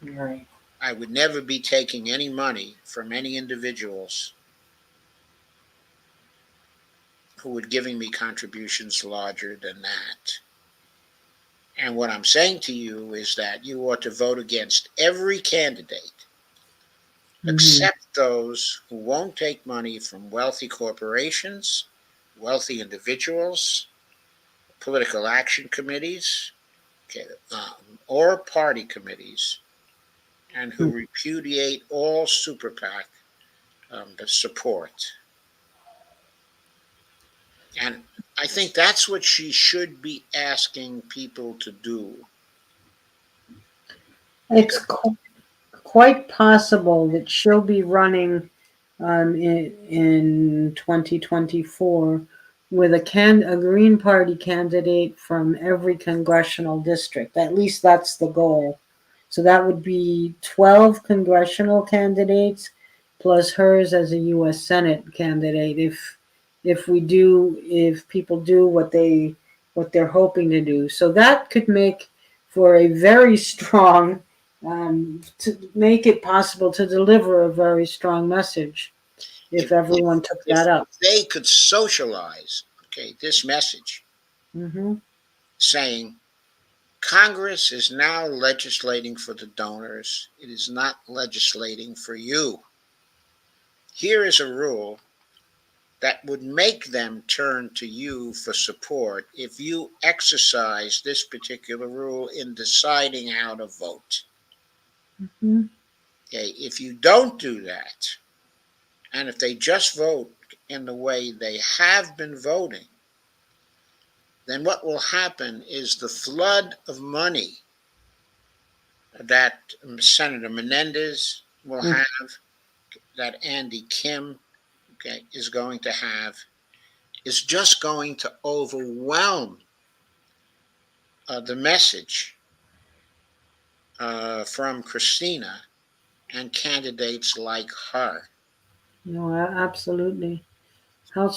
Right. I would never be taking any money from any individuals who were giving me contributions larger than that. And what I'm saying to you is that you ought to vote against every candidate Mm-hmm. except those who won't take money from wealthy corporations, wealthy individuals, political action committees, okay, or party committees, and who repudiate all super PAC support. And I think that's what she should be asking people to do. It's Because quite possible that she'll be running in 2024 with a Green Party candidate from every congressional district. At least that's the goal. So that would be 12 congressional candidates plus hers as a U.S. Senate candidate. If people do what they're hoping to do, so that could make for a very strong to make it possible to deliver a very strong message if if, if, everyone took if that up. they could socialize, okay, this message Hmm. saying Congress is now legislating for the donors, it is not legislating for you. Here is a rule that would make them turn to you for support if you exercise this particular rule in deciding how to vote. Hmm. Okay, if you don't do that, and if they just vote in the way they have been voting, then what will happen is the flood of money that Senator Menendez will have, that Andy Kim, okay, is going to have, is just going to overwhelm the message from Christina and candidates like her. No, absolutely. How?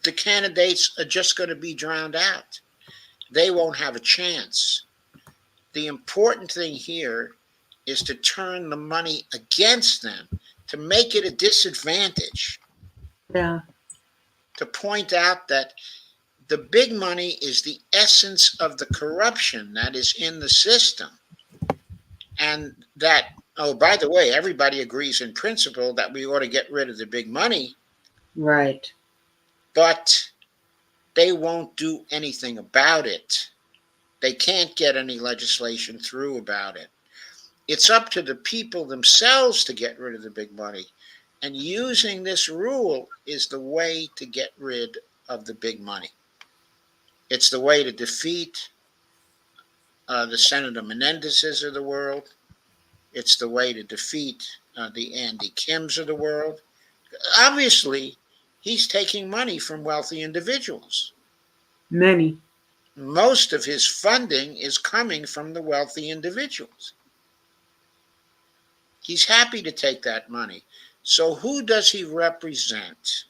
The candidates are just going to be drowned out. They won't have a chance. The important thing here is to turn the money against them, to make it a disadvantage, Yeah. to point out that the big money is the essence of the corruption that is in the system. And that, oh, by the way, everybody agrees in principle that we ought to get rid of the big money, Right. but they won't do anything about it. They can't get any legislation through about it. It's up to the people themselves to get rid of the big money. And using this rule is the way to get rid of the big money. It's the way to defeat the Senator Menendezes of the world. It's the way to defeat the Andy Kims of the world. Obviously, he's taking money from wealthy individuals. Many. Most of his funding is coming from the wealthy individuals. He's happy to take that money. So, who does he represent?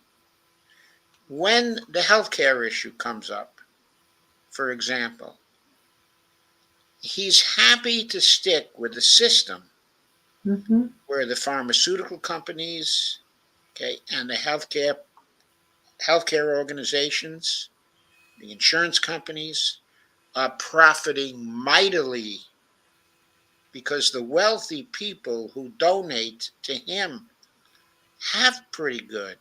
When the healthcare issue comes up, for example, he's happy to stick with the system Hmm. where the pharmaceutical companies, okay, and the healthcare organizations, the insurance companies are profiting mightily because the wealthy people who donate to him have pretty good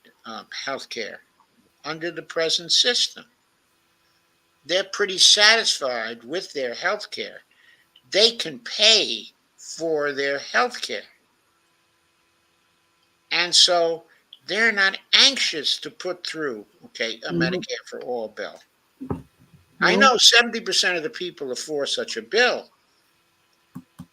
health care under the present system. They're pretty satisfied with their health care. They can pay for their health care. And so they're not anxious to put through, okay, a Mhm. Medicare for all bill. I No. know 70% of the people are for such a bill,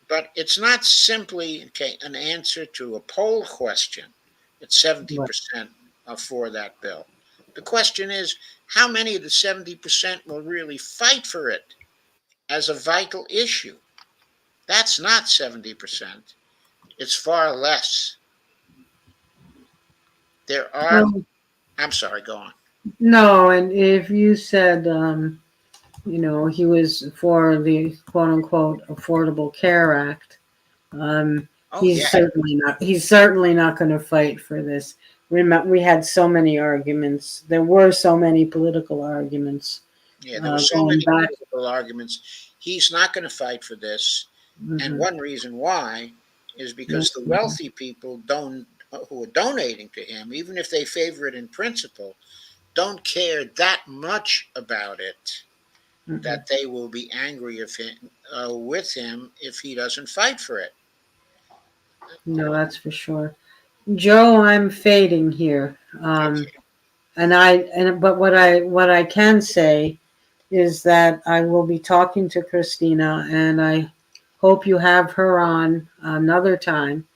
but it's not simply, okay, an answer to a poll question. It's Right. 70% are for that bill. The question is, how many of the 70% will really fight for it as a vital issue? That's not 70%. It's far less. There are, Well, I'm sorry, go on. no, and if you said, he was for the quote unquote Affordable Care Act, Oh, yeah. he's certainly not going to fight for this. We had so many arguments. There were so many political arguments Yeah, there were so going many back. political arguments. He's not going to fight for this. And Mhm. one reason why is Yeah. because the wealthy people don't who are donating to him, even if they favor it in principle, don't care that much about it Mhm. that they will be angry with him if he doesn't fight for it. No, that's for sure. Joe, I'm fading here. Okay. But what I can say is that I will be talking to Christina, and I hope you have her on another time.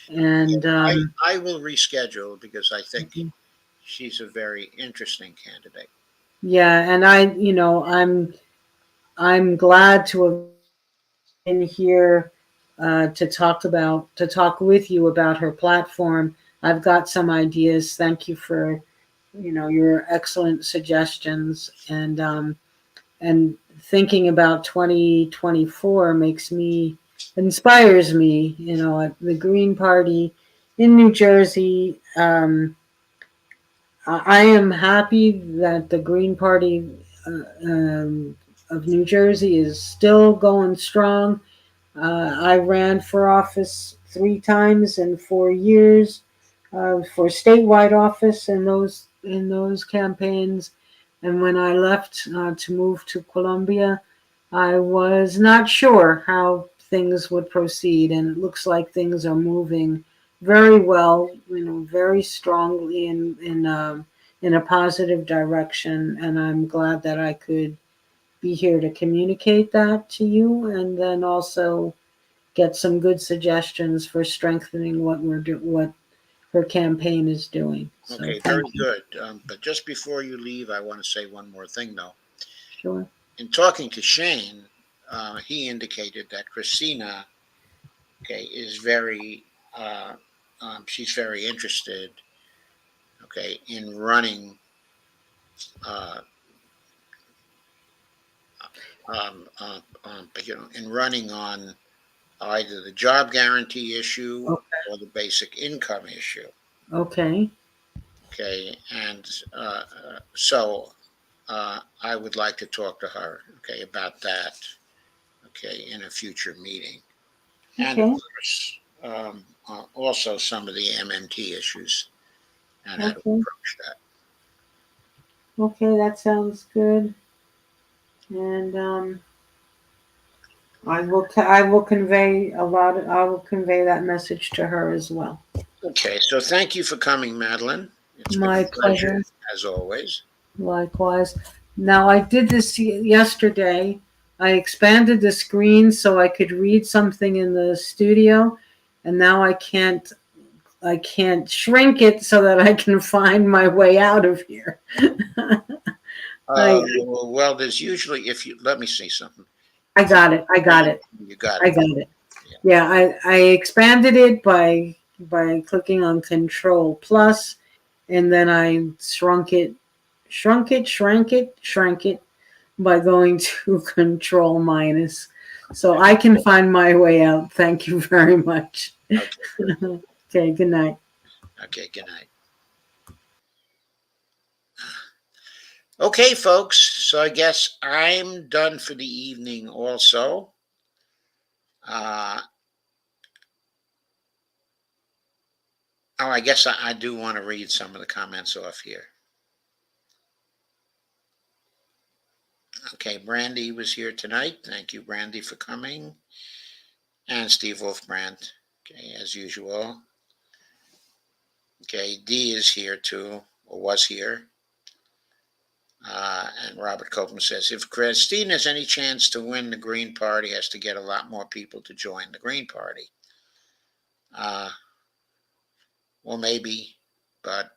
And I will reschedule because I think she's a very interesting candidate. yeah, and I'm glad to have been here to talk with you about her platform. I've got some ideas. Thank you for your excellent suggestions, and thinking about 2024 inspires me. The Green Party in New Jersey. I am happy that the Green Party of New Jersey is still going strong. I ran for office 3 times in 4 years, for statewide office in those campaigns. And when I left to move to Columbia, I was not sure how things would proceed, and it looks like things are moving very well, very strongly in a positive direction. And I'm glad that I could be here to communicate that to you, and then also get some good suggestions for strengthening what her campaign is doing. So Okay, thank very you. good. But just before you leave, I want to say one more thing, though. Sure. In talking to Shane, he indicated that Christina, okay, is she's very interested, okay, in running, uh, in running on either the job guarantee issue or the basic income issue. Okay. Okay, and so I would like to talk to her, okay, about that, okay, in a future meeting. And of Okay. course, also some of the MMT issues and how to Okay. approach that. Okay. That sounds good. And I will convey that message to her as well. Okay, so thank you for coming, Madeline. It's been My a pleasure, pleasure. as always. Likewise. Now, I did this yesterday. I expanded the screen so I could read something in the studio, and now I can't shrink it so that I can find my way out of here. I Well, there's usually, if you let me see something. I If you got it. I got find, it. you got I it. got it. Yeah. Yeah, I expanded it by clicking on Control Plus, and then I shrank it by going to Control Minus. So I can find my way out. Thank you very much. Okay, good. Okay, good night. Okay, good night. Okay, folks. So I guess I'm done for the evening also. Oh, I guess I do want to read some of the comments off here. Okay, Brandy was here tonight. Thank you, Brandy, for coming. And Steve Wolfbrand, okay, as usual. Okay, D is here too, or was here. And Robert Copeland says, if Christina has any chance to win, the Green Party has to get a lot more people to join the Green Party. Well, maybe, but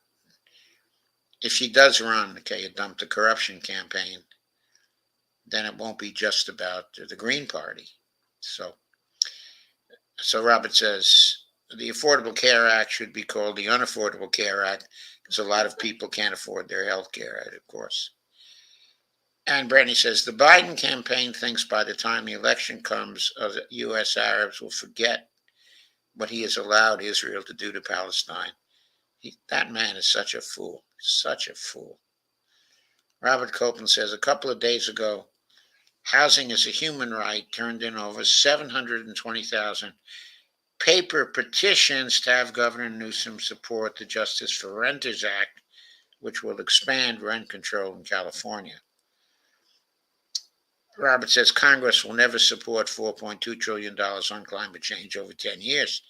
if she does run, okay, a dump the corruption campaign, then it won't be just about the Green Party. So Robert says the Affordable Care Act should be called the Unaffordable Care Act because a lot of people can't afford their health care, of course. And Brittany says the Biden campaign thinks by the time the election comes, U.S. Arabs will forget what he has allowed Israel to do to Palestine. That man is such a fool, such a fool. Robert Copeland says a couple of days ago, Housing is a Human Right turned in over 720,000 paper petitions to have Governor Newsom support the Justice for Renters Act, which will expand rent control in California. Robert says Congress will never support $4.2 trillion on climate change over 10 years.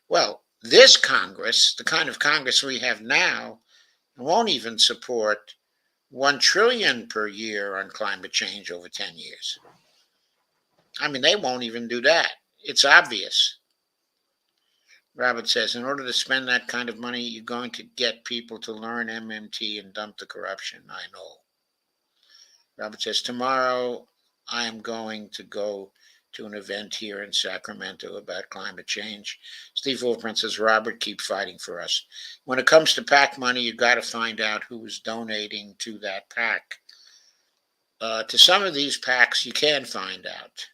Well, this Congress, the kind of Congress we have now, won't even support $1 trillion per year on climate change over 10 years. I mean, they won't even do that. It's obvious. Robert says, in order to spend that kind of money, you're going to get people to learn MMT and dump the corruption. I know. Robert says, tomorrow I am going to go to an event here in Sacramento about climate change. Steve Wolfman says, Robert, keep fighting for us. When it comes to PAC money, you got to find out who is donating to that PAC. To some of these PACs, you can find out.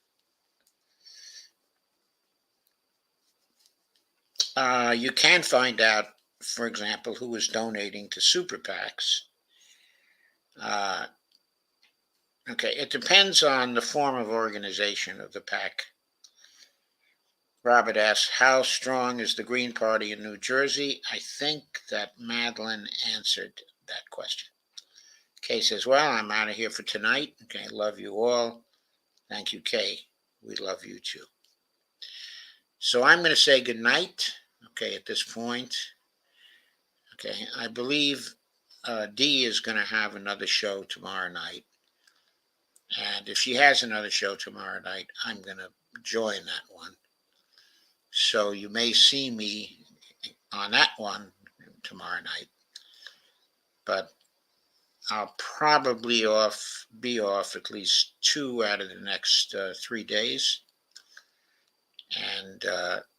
You can find out, for example, who is donating to super PACs. Okay, it depends on the form of organization of the PAC. Robert asks, how strong is the Green Party in New Jersey? I think that Madeline answered that question. Kay says, well, I'm out of here for tonight. Okay, love you all. Thank you, Kay. We love you too. So I'm going to say good night, okay, at this point. Okay, I believe Dee is going to have another show tomorrow night. And if she has another show tomorrow night, I'm going to join that one. So you may see me on that one tomorrow night. But I'll probably be off at least 2 out of the next 3 days. And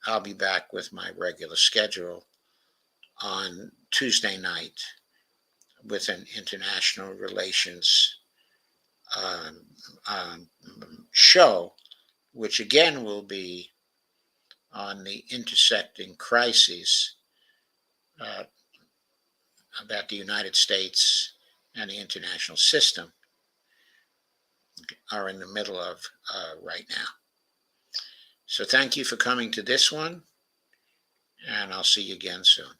I'll be back with my regular schedule on Tuesday night with an international relations show, which again will be on the intersecting crises that the United States and the international system are in the middle of right now. So thank you for coming to this one, and I'll see you again soon.